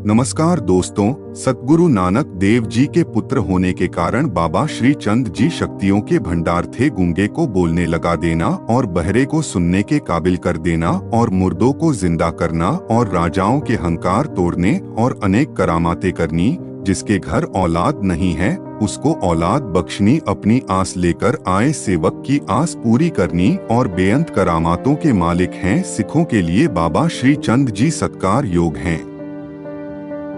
नमस्कार दोस्तों, सतगुरु नानक देव जी के पुत्र होने के कारण बाबा श्री चंद जी शक्तियों के भंडार थे। गूंगे को बोलने लगा देना और बहरे को सुनने के काबिल कर देना और मुर्दों को जिंदा करना और राजाओं के हंकार तोड़ने और अनेक करामातें करनी। जिसके घर औलाद नहीं है उसको औलाद बख्शनी, अपनी आस लेकर आए सेवक की आस पूरी करनी और बेअंत करामातों के मालिक हैं। सिखों के लिए बाबा श्री चंद जी सत्कार योग हैं।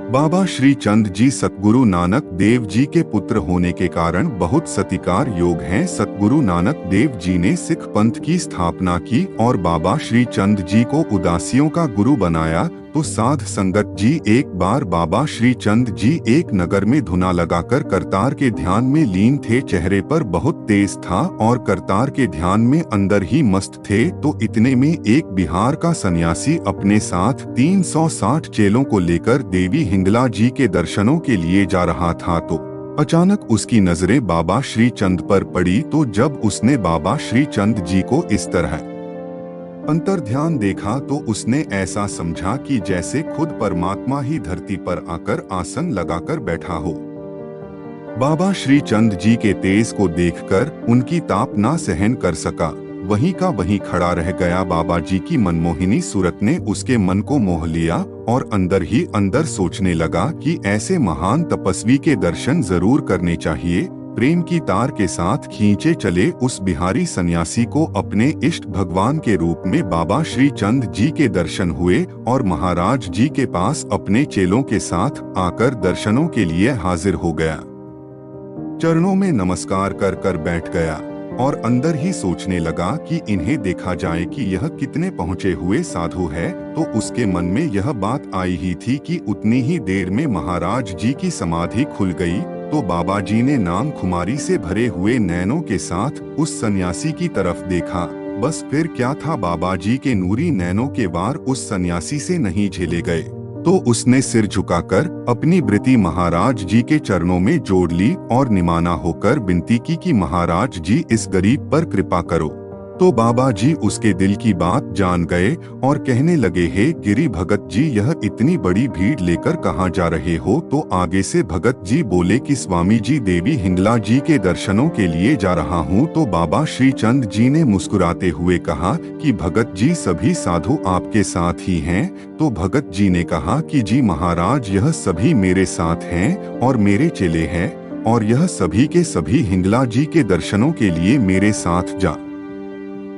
बाबा श्री चंद जी सतगुरु नानक देव जी के पुत्र होने के कारण बहुत सत्कार योग हैं। सतगुरु नानक देव जी ने सिख पंथ की स्थापना की और बाबा श्री चंद जी को उदासियों का गुरु बनाया। तो साध संगत जी, एक बार बाबा श्री चंद जी एक नगर में धुना लगाकर करतार के ध्यान में लीन थे। चेहरे पर बहुत तेज था और करतार के ध्यान में अंदर ही मस्त थे। तो इतने में एक बिहार का सन्यासी अपने साथ 360 चेलों को लेकर देवी हिंगला जी के दर्शनों के लिए जा रहा था। तो अचानक उसकी नजरें बाबा श्री चंद पर पड़ी। तो जब उसने बाबा श्री चंद जी को इस तरह अंतर ध्यान देखा तो उसने ऐसा समझा कि जैसे खुद परमात्मा ही धरती पर आकर आसन लगाकर बैठा हो। बाबा श्री चंद जी के तेज को देखकर उनकी ताप ना सहन कर सका, वहीं का वहीं खड़ा रह गया। बाबा जी की मनमोहिनी सूरत ने उसके मन को मोह लिया और अंदर ही अंदर सोचने लगा कि ऐसे महान तपस्वी के दर्शन जरूर करने चाहिए। प्रेम की तार के साथ खींचे चले उस बिहारी सन्यासी को अपने इष्ट भगवान के रूप में बाबा श्री चंद जी के दर्शन हुए और महाराज जी के पास अपने चेलों के साथ आकर दर्शनों के लिए हाजिर हो गया। चरणों में नमस्कार कर कर बैठ गया और अंदर ही सोचने लगा कि इन्हें देखा जाए कि यह कितने पहुँचे हुए साधु है। तो उसके मन में यह बात आई ही थी कि उतनी ही देर में महाराज जी की समाधि खुल गई। तो बाबा जी ने नाम खुमारी से भरे हुए नैनों के साथ उस सन्यासी की तरफ देखा। बस फिर क्या था, बाबा जी के नूरी नैनों के वार उस सन्यासी से नहीं झेले गए। तो उसने सिर झुकाकर अपनी वृत्ति महाराज जी के चरणों में जोड़ ली और निमाना होकर विनती की कि महाराज जी इस गरीब पर कृपा करो। तो बाबा जी उसके दिल की बात जान गए और कहने लगे, हे गिरी भगत जी, यह इतनी बड़ी भीड़ लेकर कहाँ जा रहे हो? तो आगे से भगत जी बोले कि स्वामी जी, देवी हिंगला जी के दर्शनों के लिए जा रहा हूँ। तो बाबा श्री चंद जी ने मुस्कुराते हुए कहा कि भगत जी, सभी साधु आपके साथ ही हैं। तो भगत जी ने कहा कि जी महाराज, यह सभी मेरे साथ हैं और मेरे चेले हैं और यह सभी के सभी हिंगला जी के दर्शनों के लिए मेरे साथ जा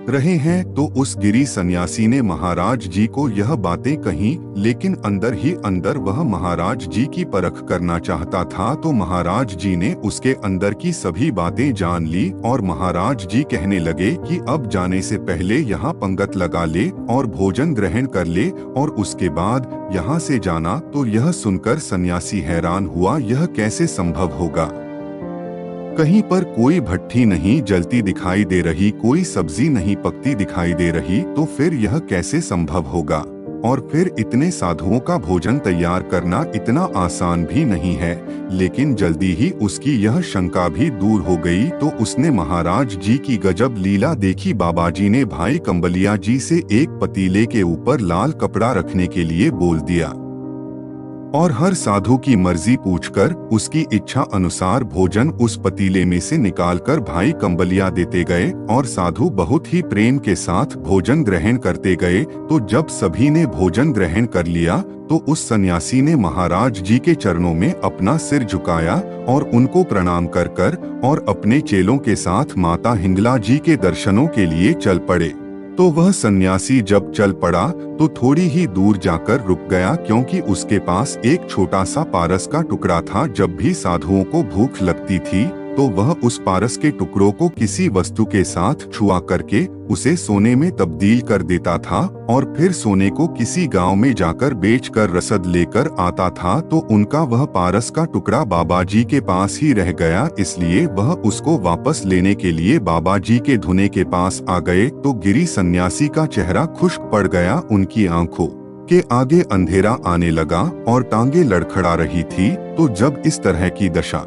रहे हैं। तो उस गिरी सन्यासी ने महाराज जी को यह बातें कही, लेकिन अंदर ही अंदर वह महाराज जी की परख करना चाहता था। तो महाराज जी ने उसके अंदर की सभी बातें जान ली और महाराज जी कहने लगे कि अब जाने से पहले यहाँ पंगत लगा ले और भोजन ग्रहण कर ले और उसके बाद यहाँ से जाना। तो यह सुनकर सन्यासी हैरान हुआ, यह कैसे संभव होगा? कहीं पर कोई भट्ठी नहीं जलती दिखाई दे रही, कोई सब्जी नहीं पकती दिखाई दे रही, तो फिर यह कैसे संभव होगा? और फिर इतने साधुओं का भोजन तैयार करना इतना आसान भी नहीं है। लेकिन जल्दी ही उसकी यह शंका भी दूर हो गई। तो उसने महाराज जी की गजब लीला देखी। बाबा जी ने भाई कंबलिया जी से एक पतीले के ऊपर लाल कपड़ा रखने के लिए बोल दिया और हर साधु की मर्जी पूछकर उसकी इच्छा अनुसार भोजन उस पतीले में से निकालकर भाई कंबलिया देते गए और साधु बहुत ही प्रेम के साथ भोजन ग्रहण करते गए। तो जब सभी ने भोजन ग्रहण कर लिया तो उस सन्यासी ने महाराज जी के चरणों में अपना सिर झुकाया और उनको प्रणाम कर कर और अपने चेलों के साथ माता हिंगला जी के दर्शनों के लिए चल पड़े। तो वह सन्यासी जब चल पड़ा तो थोड़ी ही दूर जाकर रुक गया, क्योंकि उसके पास एक छोटा सा पारस का टुकड़ा था। जब भी साधुओं को भूख लगती थी तो वह उस पारस के टुकड़ों को किसी वस्तु के साथ छुआ करके उसे सोने में तब्दील कर देता था और फिर सोने को किसी गांव में जाकर बेचकर रसद लेकर आता था। तो उनका वह पारस का टुकड़ा बाबा जी के पास ही रह गया, इसलिए वह उसको वापस लेने के लिए बाबा जी के धुने के पास आ गए। तो गिरी सन्यासी का चेहरा खुश्क पड़ गया, उनकी आंखों के आगे अंधेरा आने लगा और टांगे लड़खड़ा रही थी। तो जब इस तरह की दशा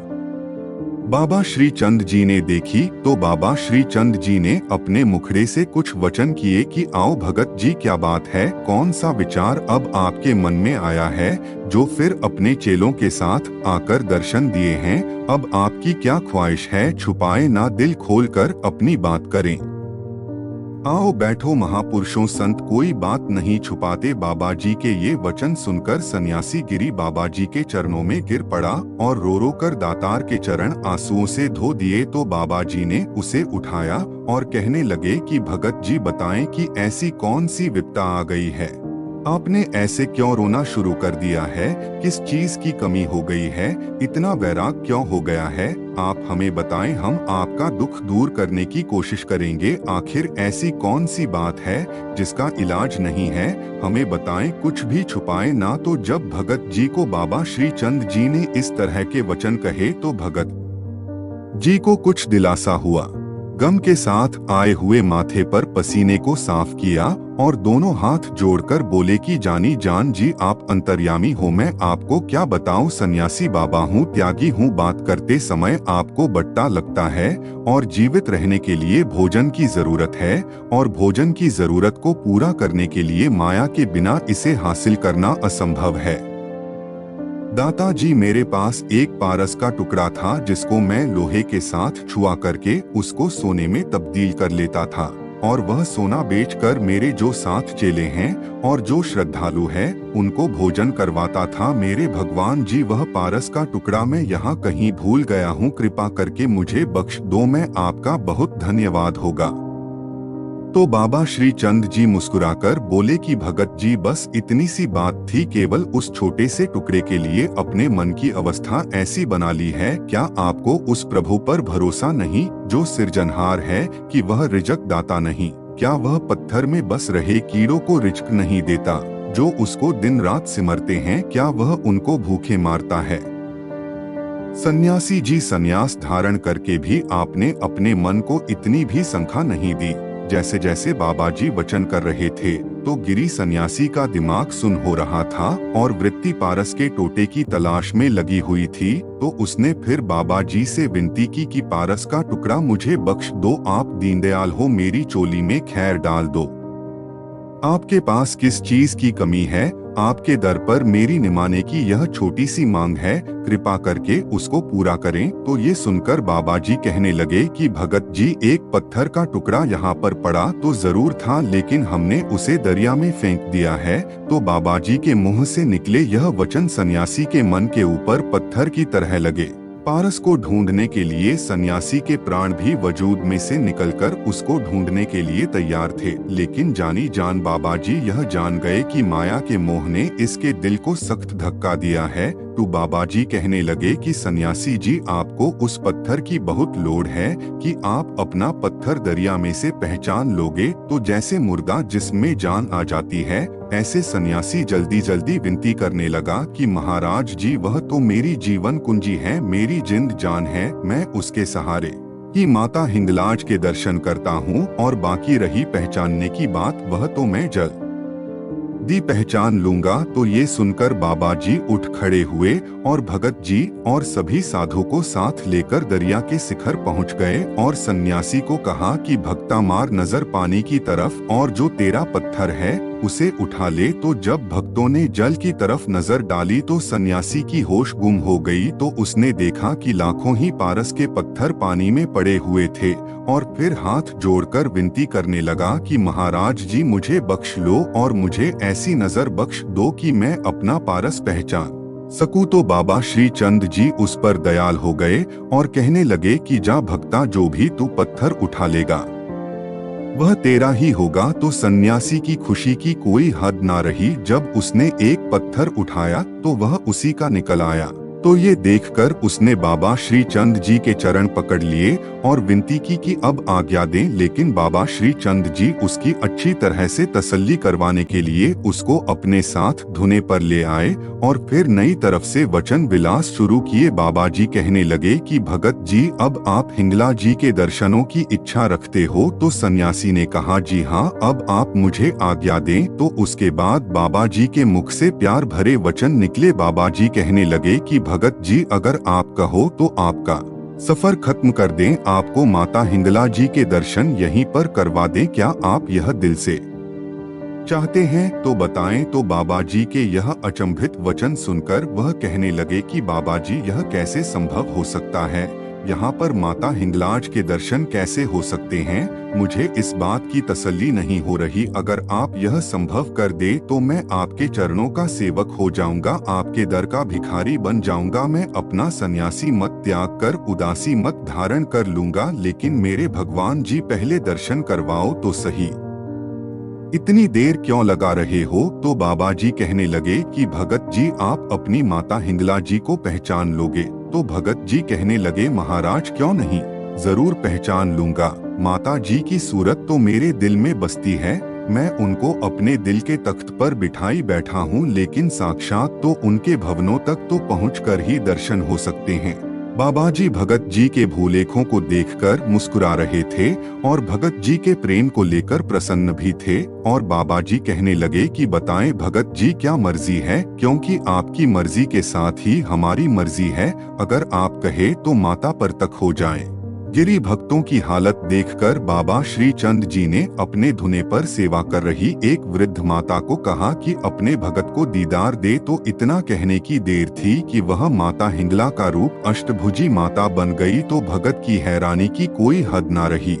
बाबा श्री चंद जी ने देखी तो बाबा श्री चंद जी ने अपने मुखड़े से कुछ वचन किए कि आओ भगत जी, क्या बात है, कौन सा विचार अब आपके मन में आया है, जो फिर अपने चेलों के साथ आकर दर्शन दिए हैं। अब आपकी क्या ख्वाहिश है, छुपाए ना, दिल खोलकर अपनी बात करें। आओ बैठो महापुरुषों संत, कोई बात नहीं छुपाते। बाबा जी के ये वचन सुनकर सन्यासी गिरी बाबा जी के चरणों में गिर पड़ा और रो रो कर दातार के चरण आंसुओं से धो दिए। तो बाबा जी ने उसे उठाया और कहने लगे कि भगत जी बताएं कि ऐसी कौन सी विपदा आ गई है, आपने ऐसे क्यों रोना शुरू कर दिया है, किस चीज की कमी हो गई है, इतना वैराग क्यों हो गया है, आप हमें बताएं, हम आपका दुख दूर करने की कोशिश करेंगे। आखिर ऐसी कौन सी बात है जिसका इलाज नहीं है, हमें बताएं, कुछ भी छुपाएं ना। तो जब भगत जी को बाबा श्री चंद जी ने इस तरह के वचन कहे तो भगत जी को कुछ दिलासा हुआ। गम के साथ आए हुए माथे पर पसीने को साफ किया और दोनों हाथ जोड़कर बोले कि जानी जान जी, आप अंतर्यामी हो, मैं आपको क्या बताऊं, सन्यासी बाबा हूं, त्यागी हूं। बात करते समय आपको बट्टा लगता है और जीवित रहने के लिए भोजन की जरूरत है, और भोजन की जरूरत को पूरा करने के लिए माया के बिना इसे हासिल करना असंभव है। दाता जी, मेरे पास एक पारस का टुकड़ा था जिसको मैं लोहे के साथ छुआ करके उसको सोने में तब्दील कर लेता था, और वह सोना बेचकर मेरे जो 7 चेले हैं और जो श्रद्धालु हैं उनको भोजन करवाता था। मेरे भगवान जी, वह पारस का टुकड़ा मैं यहाँ कहीं भूल गया हूँ, कृपा करके मुझे बख्श दो, मैं आपका बहुत धन्यवाद होगा। तो बाबा श्री चंद जी मुस्कुराकर बोले कि भगत जी, बस इतनी सी बात थी, केवल उस छोटे से टुकड़े के लिए अपने मन की अवस्था ऐसी बना ली है। क्या आपको उस प्रभु पर भरोसा नहीं जो सिरजनहार है, कि वह रिजक दाता नहीं? क्या वह पत्थर में बस रहे कीड़ों को रिजक नहीं देता, जो उसको दिन रात सिमरते हैं? क्या वह उनको भूखे मारता है? सन्यासी जी, सन्यास धारण करके भी आपने अपने मन को इतनी भी संख्या नहीं दी। जैसे जैसे बाबा जी वचन कर रहे थे तो गिरी सन्यासी का दिमाग सुन हो रहा था और वृत्ति पारस के टोटे की तलाश में लगी हुई थी। तो उसने फिर बाबा जी से विनती की कि पारस का टुकड़ा मुझे बख्श दो, आप दीनदयाल हो, मेरी चोली में खैर डाल दो। आपके पास किस चीज की कमी है? आपके दर पर मेरी निमाने की यह छोटी सी मांग है, कृपा करके उसको पूरा करें। तो ये सुनकर बाबा जी कहने लगे कि भगत जी, एक पत्थर का टुकड़ा यहाँ पर पड़ा तो जरूर था, लेकिन हमने उसे दरिया में फेंक दिया है। तो बाबा जी के मुंह से निकले यह वचन सन्यासी के मन के ऊपर पत्थर की तरह लगे। पारस को ढूंढने के लिए सन्यासी के प्राण भी वजूद में से निकलकर उसको ढूंढने के लिए तैयार थे, लेकिन जानी जान बाबा जी यह जान गए कि माया के मोह ने इसके दिल को सख्त धक्का दिया है। तो बाबा जी कहने लगे कि सन्यासी जी, आपको उस पत्थर की बहुत लोड़ है कि आप अपना पत्थर दरिया में से पहचान लोगे तो जैसे मुर्दा जिसमें जान आ जाती है, ऐसे सन्यासी जल्दी जल्दी विनती करने लगा कि महाराज जी, वह तो मेरी जीवन कुंजी है, मेरी जिंद जान है, मैं उसके सहारे की माता हिंगलाज के दर्शन करता हूँ, और बाकी रही पहचानने की बात, वह तो मैं जल्दी पहचान लूंगा। तो ये सुनकर बाबा जी उठ खड़े हुए और भगत जी और सभी साधु को साथ लेकर दरिया के शिखर पहुंच गए और सन्यासी को कहा कि भक्ता, मार नजर पानी की तरफ और जो तेरा पत्थर है उसे उठा ले। तो जब भक्तों ने जल की तरफ नजर डाली तो सन्यासी की होश गुम हो गई। तो उसने देखा कि लाखों ही पारस के पत्थर पानी में पड़े हुए थे और फिर हाथ जोड़कर विनती करने लगा कि महाराज जी, मुझे बख्श लो और मुझे ऐसी नजर बख्श दो कि मैं अपना पारस पहचान सकूं। तो बाबा श्री चंद जी उस पर दयाल हो गए और कहने लगे कि जा भक्ता, जो भी तू पत्थर उठा लेगा वह तेरा ही होगा। तो सन्यासी की खुशी की कोई हद ना रही। जब उसने एक पत्थर उठाया तो वह उसी का निकल आया। तो ये देखकर उसने बाबा श्री चंद जी के चरण पकड़ लिए और विनती की कि अब आज्ञा दें। लेकिन बाबा श्री चंद जी उसकी अच्छी तरह से तसल्ली करवाने के लिए उसको अपने साथ धुने पर ले आए और फिर नई तरफ से वचन विलास शुरू किए। बाबा जी कहने लगे कि भगत जी, अब आप हिंगला जी के दर्शनों की इच्छा रखते हो? तो सन्यासी ने कहा, जी हाँ, अब आप मुझे आज्ञा दें। तो उसके बाद बाबा जी के मुख से प्यार भरे वचन निकले। बाबा जी कहने लगे कि भगत जी, अगर आप कहो तो आपका सफर खत्म कर दें, आपको माता हिंगला जी के दर्शन यहीं पर करवा दें। क्या आप यह दिल से चाहते हैं? तो बताएं। तो बाबा जी के यह अचंभित वचन सुनकर वह कहने लगे कि बाबा जी, यह कैसे संभव हो सकता है? यहाँ पर माता हिंगलाज के दर्शन कैसे हो सकते हैं? मुझे इस बात की तसल्ली नहीं हो रही। अगर आप यह संभव कर दे तो मैं आपके चरणों का सेवक हो जाऊंगा, आपके दर का भिखारी बन जाऊंगा। मैं अपना सन्यासी मत त्याग कर उदासी मत धारण कर लूंगा, लेकिन मेरे भगवान जी पहले दर्शन करवाओ तो सही। इतनी देर क्यों लगा रहे हो? तो बाबा जी कहने लगे कि भगत जी, आप अपनी माता हिंगला जी को पहचान लोगे? तो भगत जी कहने लगे, महाराज क्यों नहीं, जरूर पहचान लूंगा। माता जी की सूरत तो मेरे दिल में बसती है। मैं उनको अपने दिल के तख्त पर बिठाई बैठा हूँ, लेकिन साक्षात तो उनके भवनों तक तो पहुँचकर ही दर्शन हो सकते हैं। बाबा जी भगत जी के भूलेखों को देखकर मुस्कुरा रहे थे और भगत जी के प्रेम को लेकर प्रसन्न भी थे। और बाबा जी कहने लगे कि बताएं भगत जी, क्या मर्जी है? क्योंकि आपकी मर्जी के साथ ही हमारी मर्जी है। अगर आप कहे तो माता पर तक हो जाएं। गिरी भक्तों की हालत देखकर बाबा श्री चंद जी ने अपने धुने पर सेवा कर रही एक वृद्ध माता को कहा कि अपने भगत को दीदार दे। तो इतना कहने की देर थी कि वह माता हिंगला का रूप अष्टभुजी माता बन गई। तो भगत की हैरानी की कोई हद न रही।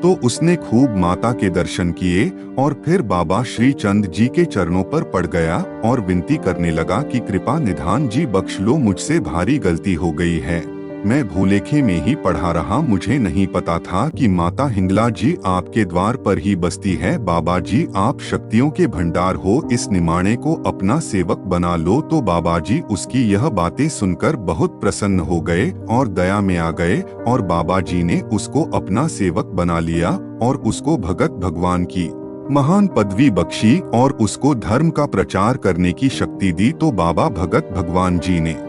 तो उसने खूब माता के दर्शन किए और फिर बाबा श्री चंद जी के चरणों पर पड़ गया और विनती करने लगा कि कृपा निधान जी बख्श लो, मुझसे भारी गलती हो गई है। मैं भूलेखे में ही पढ़ा रहा, मुझे नहीं पता था कि माता हिंगला जी आपके द्वार पर ही बसती है। बाबा जी, आप शक्तियों के भंडार हो, इस निमाणे को अपना सेवक बना लो। तो बाबा जी उसकी यह बातें सुनकर बहुत प्रसन्न हो गए और दया में आ गए और बाबा जी ने उसको अपना सेवक बना लिया और उसको भगत भगवान की महान पदवी बख्शी और उसको धर्म का प्रचार करने की शक्ति दी। तो बाबा भगत भगवान जी ने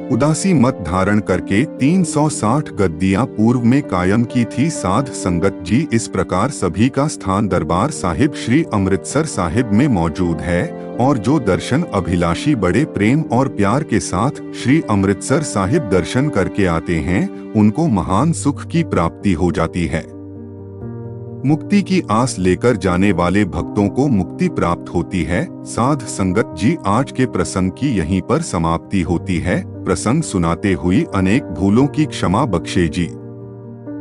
उदासी मत धारण करके 360 गद्दियां पूर्व में कायम की थी। साध संगत जी, इस प्रकार सभी का स्थान दरबार साहिब श्री अमृतसर साहिब में मौजूद है और जो दर्शन अभिलाषी बड़े प्रेम और प्यार के साथ श्री अमृतसर साहिब दर्शन करके आते हैं, उनको महान सुख की प्राप्ति हो जाती है। मुक्ति की आस लेकर जाने वाले भक्तों को मुक्ति प्राप्त होती है। साध संगत जी, आज के प्रसंग की यहीं पर समाप्ति होती है। प्रसंग सुनाते हुई अनेक भूलों की क्षमा बख्शे जी।